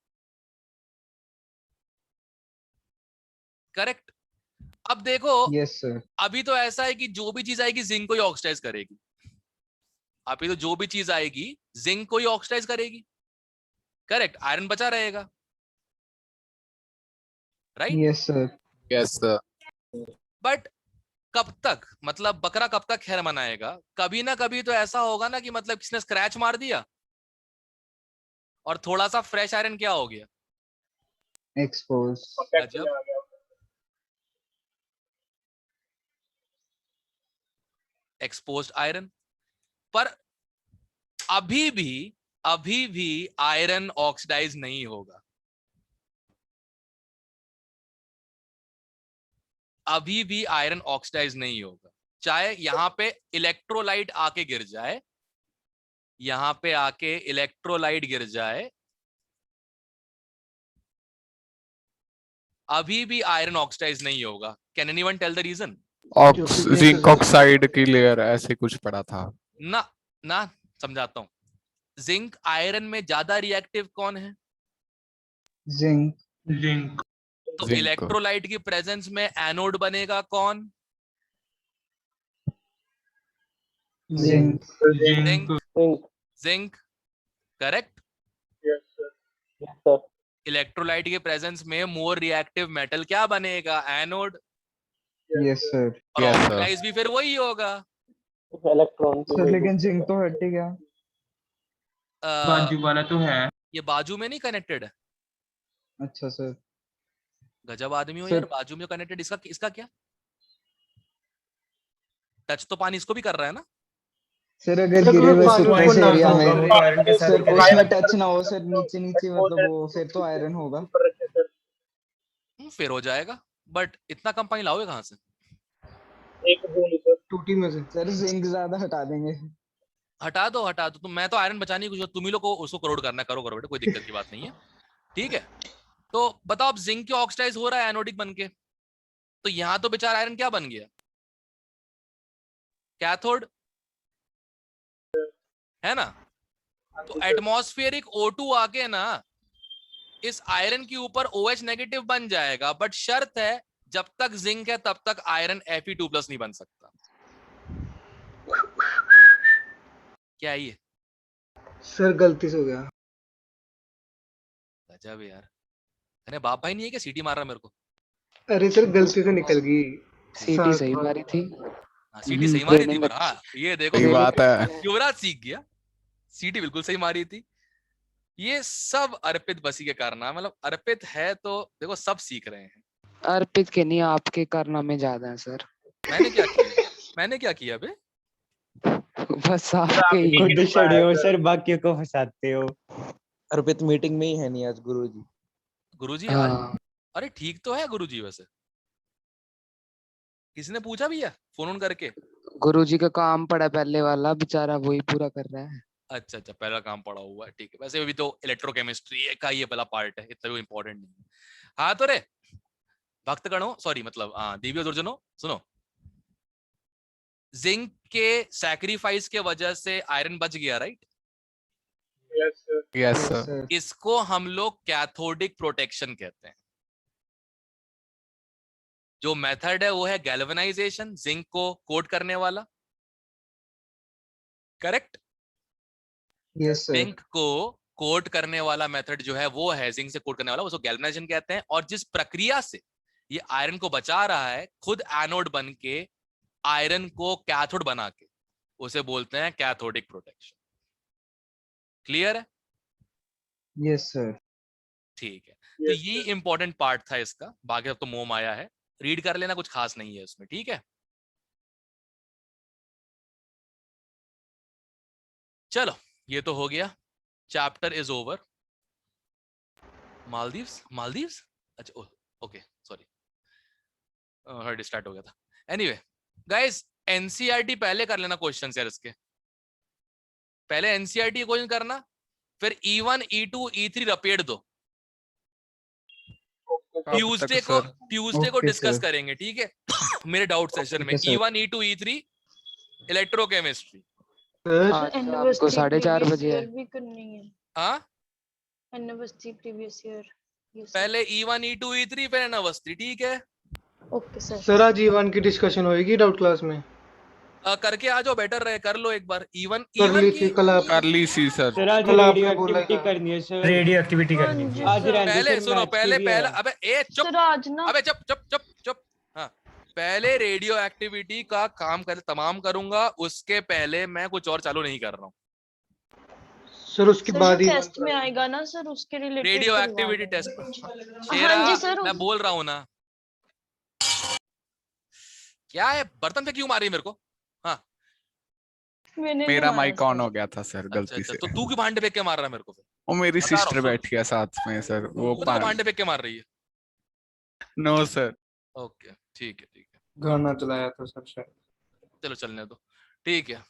करेक्ट? अब देखो, यस सर। अभी तो ऐसा है कि जो भी चीज आएगी जिंक को ही ऑक्सीडाइज करेगी। अभी तो जो भी चीज आएगी जिंक को ही ऑक्सीडाइज करेगी, करेक्ट? आयरन बचा रहेगा, right? Yes sir. Yes sir. But कब तक, मतलब बकरा कब तक खैर मनाएगा? कभी ना कभी तो ऐसा होगा ना कि मतलब किसने स्क्रैच मार दिया और थोड़ा सा फ्रेश आयरन क्या हो गया? एक्सपोज। कॉन्टैक्ट अजब। में आ गया। Exposed iron. पर अभी भी आयरन ऑक्सीडाइज नहीं होगा, अभी भी आयरन ऑक्सीडाइज नहीं होगा, चाहे यहां पे इलेक्ट्रोलाइट आके गिर जाए, यहां पे आके इलेक्ट्रोलाइट गिर जाए, अभी भी आयरन ऑक्साइड नहीं होगा। Can anyone tell the reason? Zinc oxide की लेयर ऐसे कुछ पड़ा था। ना ना, समझाता हूँ। जिंक आयरन में ज्यादा रिएक्टिव कौन है? जिंक। तो जिंक। इलेक्ट्रोलाइट की प्रेजेंस में एनोड बनेगा कौन? Zinc. Zinc, correct. Yes, sir. Yes, sir. Electrolyte के प्रेजेंस में मोर रिएक्टिव मेटल क्या बनेगा? एनोड। Yes sir. और Yes, sir. ऑक्साइड भी फिर वही होगा। Electron. सर लेकिन जिंक तो हट ही गया। बाजू वाला तो है, ये बाजू में नहीं कनेक्टेड है। अच्छा सर। गजब आदमी हो सर- यार, बाजू में कनेक्टेड। इसका क्या? टच तो पानी इसको भी कर रहा है ना? सर अगर सर, गिरे अगर हुए पानी सूखे को से ना एरिया होगा में वो तो आयरन के साथ सर ही करेगा। उसमें टच ना हो सर, नीचे नीचे मतलब वो फिर तो आयरन होगा। ऊपर रखे सर, फिर हो जाएगा, बट इतना कम पानी लाओगे कहाँ से? एक बूंद सर। टूटी में से। सर जिंक ज्यादा हटा देंगे। हटा दो तो मैं तो आयरन बचाने की कुछ, तुम ही लोग को उसको करोड़ करना है, करो बेटा, कोई दिक्कत की बात नहीं है। ठीक है, तो बताओ, अब जिंक के ऑक्साइड हो रहा है एनोडिक बनके, तो यहां तो बेचारा आयरन क्या बन गया? कैथोड, है ना? तो एटमॉस्फेरिक O2 आके ना इस आयरन के ऊपर OH नेगेटिव बन जाएगा, बट शर्त है जब तक जिंक है तब तक आयरन Fe2+ नहीं बन सकता। क्या है ये? सर गलती से हो गया। गजब यार। अरे बाप भाई नहीं है क्या सीटी मार रहा मेरे को? अरे सर गलती से निकल गई। सीटी सही मारी थी। सीटी सही मारी थी, ट्रेनिंग पर हाँ ये देखो, सही बात है। युवराज सीख गया, सीटी बिल्कुल सही मारी थी। ये सब अर्पित बसी के कारनामे, मतलब अर्पित है तो देखो सब सीख रहे हैं। अर्पित के नहीं, आपके कारनामे ज्यादा है सर। मैंने क्या किया? मैंने क्या किया बे? बस आपके ही। खुद सड़े हो सर, बाकियों को फंसाते हो। अर्पित मीटिंग में ही है नहीं आज गुरुजी। गुरुजी हाँ। अरे ठीक तो है गुरुजी वैसे। किसी ने पूछा भैया फोन ऑन करके? गुरुजी का काम पड़ा पहले वाला, बेचारा वही पूरा कर रहा है। अच्छा अच्छा, पहला काम पड़ा हुआ है, ठीक है। वैसे अभी तो इलेक्ट्रोकेमिस्ट्री का ये पहला पार्ट है, इतना भी इंपॉर्टेंट नहीं है। हाँ तो रे भक्तगणों, सॉरी मतलब देवियों दुर्जनों, सुनो, जिंक के सैक्रिफाइस के वजह से आयरन बच गया, right? Yes, sir. Yes sir. इसको हम लोग कैथोडिक प्रोटेक्शन कहते हैं। जो मेथड है वो है गैल्वेनाइजेशन, जिंक को कोट करने वाला, करेक्ट? Yes sir. जिंक को कोट करने वाला मेथड जो है वो है जिंक से कोट करने वाला, उसको गैल्वेनाइजेशन कहते हैं। और जिस प्रक्रिया से ये आयरन को बचा रहा है, खुद एनोड बन के आयरन को कैथोड बना के, उसे बोलते हैं कैथोडिक प्रोटेक्शन। क्लियर है? Yes sir. ठीक है, तो ये इंपॉर्टेंट पार्ट था इसका, बाकी सब तो मोम आया है, रीड कर लेना, कुछ खास नहीं है उसमें, ठीक है? चलो ये तो हो गया, chapter is over. Maldives, Maldives, अच्छा ओके सॉरी, हर्ड स्टार्ट हो गया था। एनीवे गाइस, एनसीईआरटी पहले कर लेना क्वेश्चन यार इसके, पहले एनसीईआरटी क्वेश्चन करना, फिर E1 E2 E3 रपेट दो। ट्यूसडे को ओके, डिस्कस सर। करेंगे, ठीक है? मेरे डाउट सेशन में okay, sir. E1 E2 E3 electrochemistry. Sir आज शाम को 4:30 बजे है। भी करनी है। हाँ एनवर्सिटी प्रीवियस ईयर। पहले E1 E2 E3 फिर एनावर्सिटी, ठीक है? Okay sir. सर आज ईवान की डिस्कशन होएगी डाउट क्लास में। करके आ जाओ, बेटर रहे, कर लो एक बार। E1 कर ली थी की कल आप। कर ली सी सर। सर आज कल आपने रेडियो बोला एक्टिविटी था। करनी है सर। रेडियो एक्टिविटी करनी थी। आज रहने पहले सर, सुनो, मैथ्स की पहले भी है। पहले अबे ए चुप, सर आज ना अबे चुप चुप चुप चुप। हाँ पहले रेडियो एक्टिविटी का काम कर तमाम करूंगा, उसके पहले मैं कुछ और चालू नहीं कर रहा हूँ। सर उसके सर बाद जो ही टेस्ट में आएगा ना सर, उसके रिलेटेड रेडियो एक्टिविटी टेस्ट हाँ जी सर। मैं बोल रहा हूँ ना। क्या है, बर्तन पे क्यों मारी मेरे को? हाँ मैंने मेरा नहीं माइक ऑन हो गया था सर अच्छा गलती अच्छा, से। तो तू क्यों भांडे फेंक के मार रहा है मेरे को फिर? वो मेरी बता रहा हूँ, सिस्टर सुन। बैठी है साथ में सर, वो वो तो भांडे फेंक के मार रही है। No sir. ओके ठीक है ठीक है, गाना चलाया था सर शायद। चलो चलने दो, ठीक है।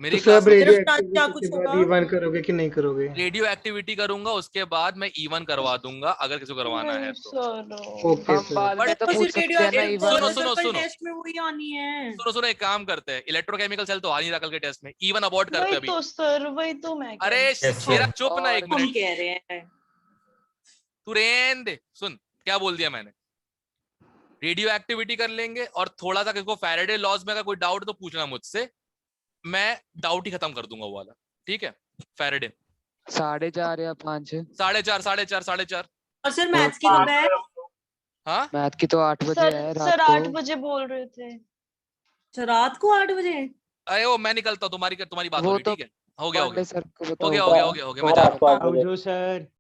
मेरी तो सब क्लास में रेडियो क्या एक्टिविटी कुछ के बाद होगा? E1 करोगे कि नहीं करोगे? रेडियो एक्टिविटी करूंगा, उसके बाद मैं E1 करवा दूंगा अगर किसी को करवाना है नहीं तो। सर। ओके हम सर। बाद में तो तो पूछ फिर सकते हैं ना रेडियो इवन सुनो, में। सुनो, सुनो। टेस्ट में वही आनी है। सुनो एक काम करते हैं, इलेक्ट्रोकेमिकल सेल तो आ नहीं रहा कल के टेस्ट में, E1 अबॉर्ट करते वही हैं अभी। तो सर, वही तो मैं कह अरे रही हूँ। शेरा चुप ना एक और हम मिनट, कह रहे हैं। तू रेन दे। सुन क्या बोल दिया मैंने, रेडियो एक्टिविटी कर लेंगे और थोड़ा सा किसी को फैराडे लॉज में अगर कोई डाउट तो पूछना मुझसे, मैं डाउट ही खत्म कर दूंगा वो वाला, ठीक है। फैराडे 4:30 या 5। 4:30 4:30 और सर मैथ्स की कब है? हाँ मैथ की तो 8 बजे सर है सर रात 8 को। बजे बोल रहे थे। अच्छा रात को 8 बजे? अरे वो मैं निकलता हूँ, तुम्हारी बात वो होगी, तो ठीक है। हो गया पांडे सर को हो बताओ। गया हो गया हो गया हो गया, मैं जा रहा हूँ। आओ जो सर।